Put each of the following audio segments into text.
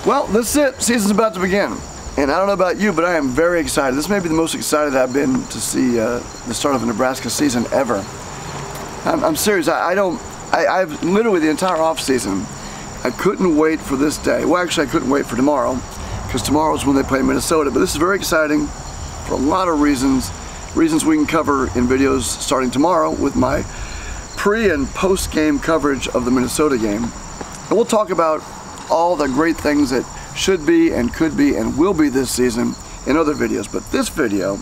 Well, this is it. Season's about to begin. And I don't know about you, but I am very excited. This may be the most excited I've been to see the start of a Nebraska season ever. I'm serious. I've literally the entire off season, I couldn't wait for this day. Well, actually, I couldn't wait for tomorrow, because tomorrow is when they play Minnesota. But this is very exciting for a lot of reasons we can cover in videos starting tomorrow with my pre and post game coverage of the Minnesota game. And we'll talk about all the great things that should be and could be and will be this season in other videos. But this video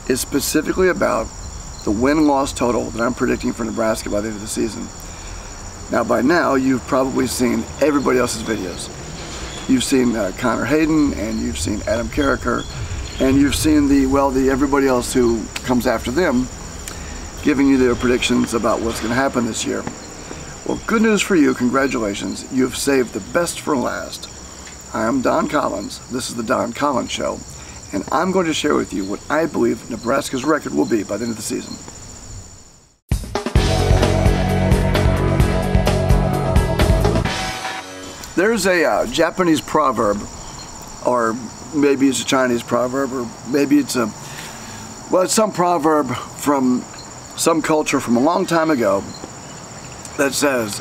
is specifically about the win-loss total that I'm predicting for Nebraska by the end of the season. Now, by now, you've probably seen everybody else's videos. You've seen Connor Hayden, and you've seen Adam Carricker, and you've seen the everybody else who comes after them giving you their predictions about what's going to happen this year. Well, good news for you. Congratulations. You have saved the best for last. I am Don Collins. This is the Don Collins Show, and I'm going to share with you what I believe Nebraska's record will be by the end of the season. There's a Japanese proverb, or maybe it's a Chinese proverb, or maybe it's some proverb from some culture from a long time ago that says,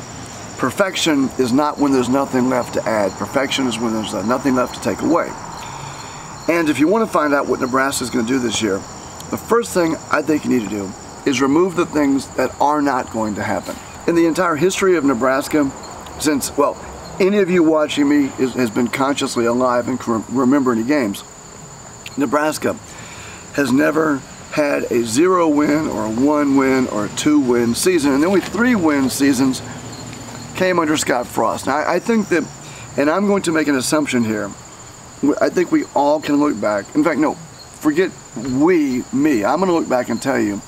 perfection is not when there's nothing left to add. Perfection is when there's nothing left to take away. And if you want to find out what Nebraska is going to do this year, the first thing I think you need to do is remove the things that are not going to happen. In the entire history of Nebraska, since, well, any of you watching me has been consciously alive and can remember any games, Nebraska has never had a 0-win or a 1-win or a 2-win season, and the only 3-win seasons came under Scott Frost. Now, I think that, and I'm going to make an assumption here, I think we all can look back. In fact, no, forget me. I'm going to look back and tell you,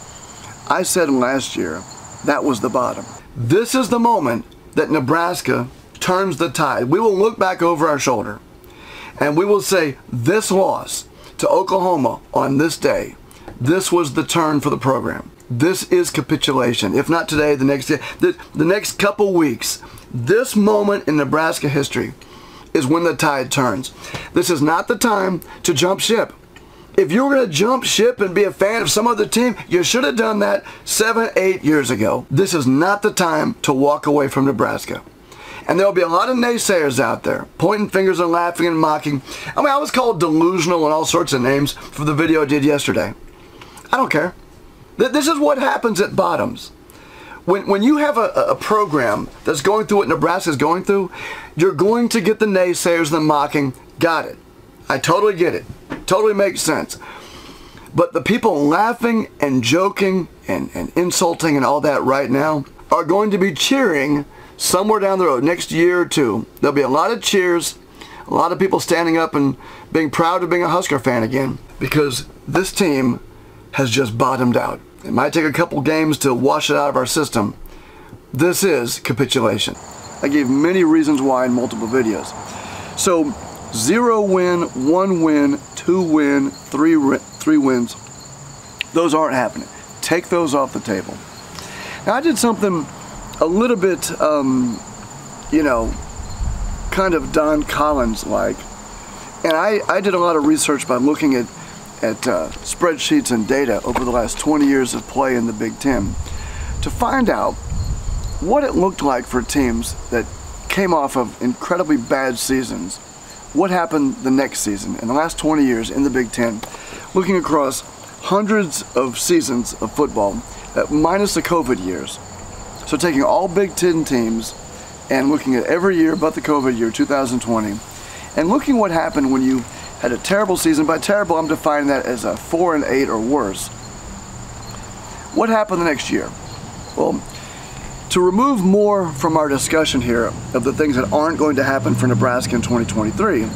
I said last year that was the bottom. This is the moment that Nebraska turns the tide. We will look back over our shoulder and we will say, this loss to Oklahoma on this day, this was the turn for the program. This is capitulation. If not today, the next day, the next couple weeks, this moment in Nebraska history is when the tide turns. This is not the time to jump ship. If you were going to jump ship and be a fan of some other team, you should have done that 7, 8 years ago. This is not the time to walk away from Nebraska. And there will be a lot of naysayers out there, pointing fingers and laughing and mocking. I mean, I was called delusional and all sorts of names for the video I did yesterday. I don't care. This is what happens at bottoms. When you have a program that's going through what Nebraska's going through, you're going to get the naysayers and the mocking. Got it. I totally get it. Totally makes sense. But the people laughing and joking and insulting and all that right now are going to be cheering somewhere down the road, next year or two. There'll be a lot of cheers, a lot of people standing up and being proud of being a Husker fan again, because this team has just bottomed out. It might take a couple games to wash it out of our system. This is capitulation. I gave many reasons why in multiple videos. So 0-win, 1-win, 2-win, 3 wins, those aren't happening. Take those off the table. Now, I did something a little bit, you know, kind of Don Collins-like. And I did a lot of research by looking at spreadsheets and data over the last 20 years of play in the Big Ten to find out what it looked like for teams that came off of incredibly bad seasons. What happened the next season in the last 20 years in the Big Ten, looking across hundreds of seasons of football, minus the COVID years. So taking all Big Ten teams and looking at every year but the COVID year, 2020, and looking what happened when you had a terrible season. By terrible, I'm defining that as a 4-8 or worse. What happened the next year? Well, to remove more from our discussion here of the things that aren't going to happen for Nebraska in 2023,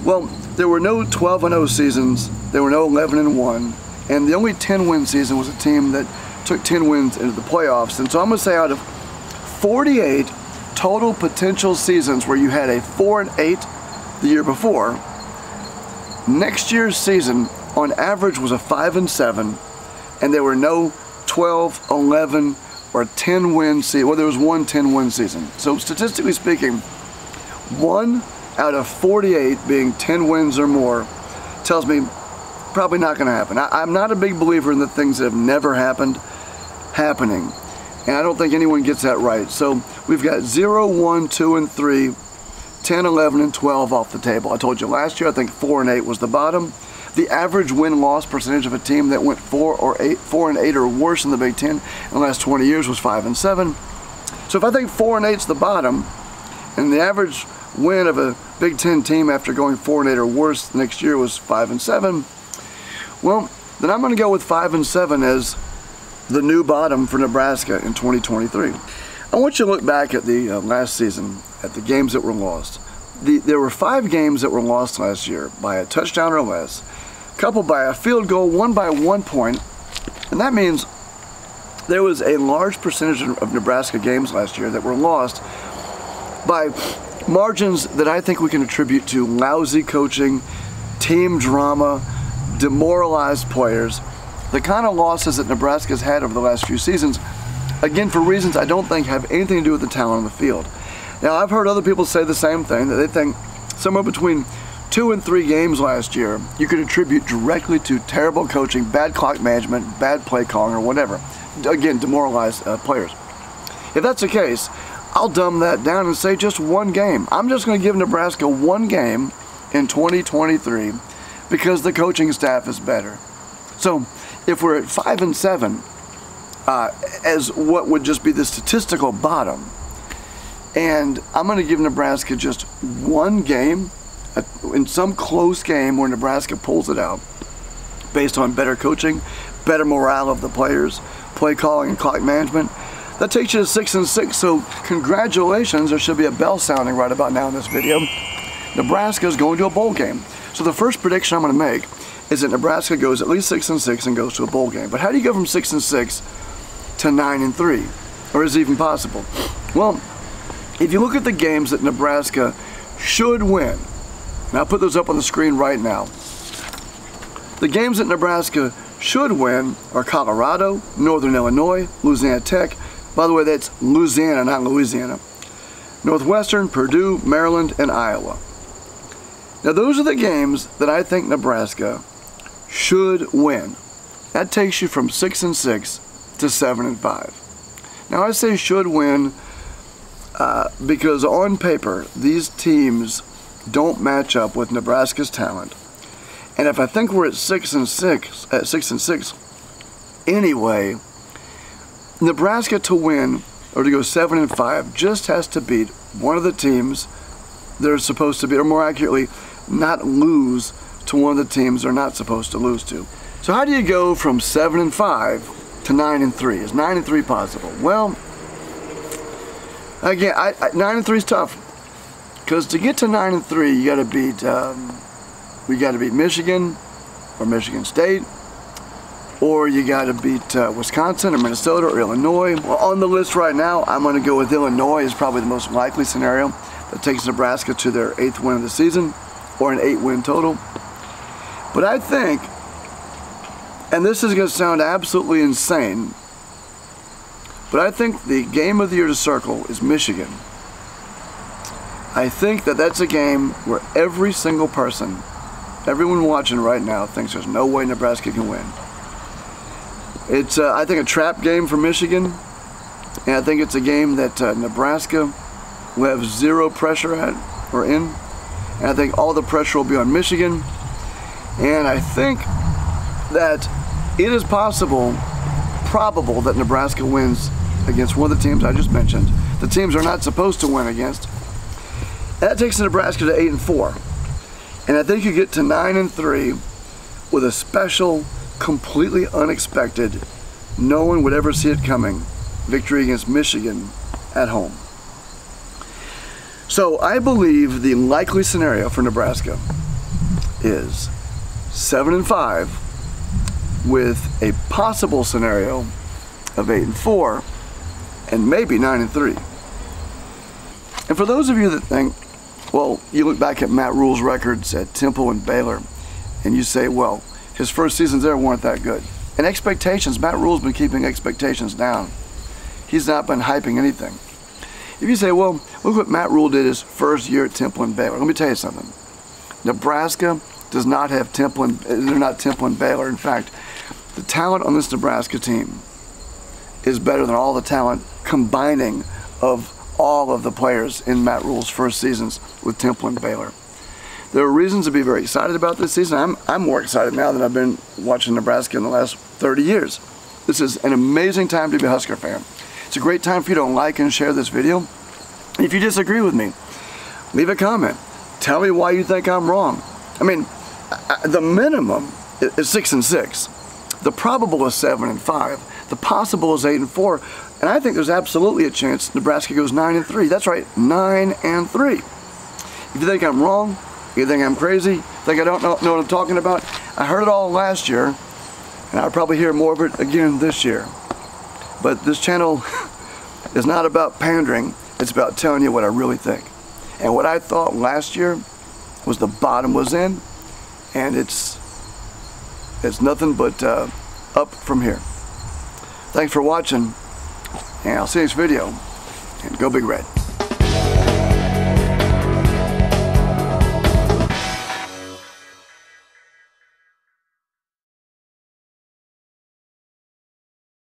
well, there were no 12-0 seasons, there were no 11-1, and the only 10-win season was a team that took 10 wins into the playoffs. And so I'm going to say out of 48 total potential seasons where you had a 4-8 the year before, next year's season on average was a 5-7, and there were no 12, 11, or 10-win season. Well, there was one 10-win season. So statistically speaking, 1 out of 48 being 10 wins or more tells me probably not going to happen. I'm not a big believer in the things that have never happened happening, and I don't think anyone gets that right. So we've got 0, 1, 2, and 3, 10, 11, and 12 off the table. I told you last year I think 4 and 8 was the bottom. The average win-loss percentage of a team that went 4 and 8 or worse in the Big Ten in the last 20 years was 5 and 7. So if I think 4 and 8 is the bottom, and the average win of a Big Ten team after going 4 and 8 or worse next year was 5 and 7, well, then I'm going to go with 5 and 7 as the new bottom for Nebraska in 2023. I want you to look back at the last season, at the games that were lost. There were 5 games that were lost last year by a touchdown or less, a couple by a field goal, one by 1 point, and that means there was a large percentage of Nebraska games last year that were lost by margins that I think we can attribute to lousy coaching, team drama, demoralized players, the kind of losses that Nebraska's had over the last few seasons, again, for reasons I don't think have anything to do with the talent on the field. Now, I've heard other people say the same thing, that they think somewhere between 2 and 3 games last year you could attribute directly to terrible coaching, bad clock management, bad play calling, or whatever. Again, demoralized players. If that's the case, I'll dumb that down and say just 1 game. I'm just going to give Nebraska 1 game in 2023 because the coaching staff is better. So if we're at 5 and 7 as what would just be the statistical bottom, and I'm going to give Nebraska just 1 game in some close game where Nebraska pulls it out based on better coaching, better morale of the players, play calling and clock management, that takes you to 6 and 6. So congratulations, there should be a bell sounding right about now in this video. Nebraska is going to a bowl game. So the first prediction I'm going to make is that Nebraska goes at least 6 and 6 and goes to a bowl game. But how do you go from 6 and 6 to 9 and 3? Or is it even possible? Well, if you look at the games that Nebraska should win, and I'll put those up on the screen right now. The games that Nebraska should win are Colorado, Northern Illinois, Louisiana Tech. By the way, that's Louisiana, not Louisiana. Northwestern, Purdue, Maryland, and Iowa. Now those are the games that I think Nebraska should win. That takes you from 6 and 6 to 7 and 5. Now I say should win because on paper these teams don't match up with Nebraska's talent. And if I think we're at 6 and 6 anyway, Nebraska to win or to go 7 and 5 just has to beat one of the teams they're supposed to beat, or more accurately, not lose to one of the teams they're not supposed to lose to. So how do you go from 7 and 5 to 9 and 3? Is 9 and 3 possible? Well, again, 9 and 3 is tough. Because to get to 9 and 3, you got to beat Michigan or Michigan State, or you got to beat Wisconsin or Minnesota or Illinois. Well, on the list right now, I'm going to go with Illinois is probably the most likely scenario that takes Nebraska to their 8th win of the season, or an 8-win total. But I think, and this is going to sound absolutely insane, but I think the game of the year to circle is Michigan. I think that that's a game where every single person, everyone watching right now, thinks there's no way Nebraska can win. It's, I think, a trap game for Michigan, and I think it's a game that Nebraska will have 0 pressure at or in, and I think all the pressure will be on Michigan, and I think that it is probable that Nebraska wins against one of the teams I just mentioned, the teams they're not supposed to win against. That takes Nebraska to 8 and 4. And I think you get to 9 and 3 with a special, completely unexpected, no one would ever see it coming, victory against Michigan at home. So I believe the likely scenario for Nebraska is 7 and 5 with a possible scenario of 8 and 4 and maybe 9 and 3. And for those of you that think, well, you look back at Matt Rule's records at Temple and Baylor, and you say, well, his first seasons there weren't that good. And expectations, Matt Rule's been keeping expectations down. He's not been hyping anything. If you say, well, look what Matt Rule did his first year at Temple and Baylor. Let me tell you something. Nebraska does not have Temple and they're not Temple and Baylor. In fact, the talent on this Nebraska team is better than all the talent combining of all of the players in Matt Rule's first seasons with Temple and Baylor. There are reasons to be very excited about this season. I'm more excited now than I've been watching Nebraska in the last 30 years. This is an amazing time to be a Husker fan. It's a great time for you to like and share this video. If you disagree with me, leave a comment. Tell me why you think I'm wrong. I mean, the minimum is 6-6. The probable is 7-5. The possible is 8-4. And I think there's absolutely a chance Nebraska goes 9-3. That's right, 9-3. If you think I'm wrong, you think I'm crazy, think I don't know what I'm talking about, I heard it all last year, and I'll probably hear more of it again this year. But this channel is not about pandering, it's about telling you what I really think. And what I thought last year was the bottom was in, and it's nothing but up from here. Thanks for watching, and I'll see you next video, and go Big Red.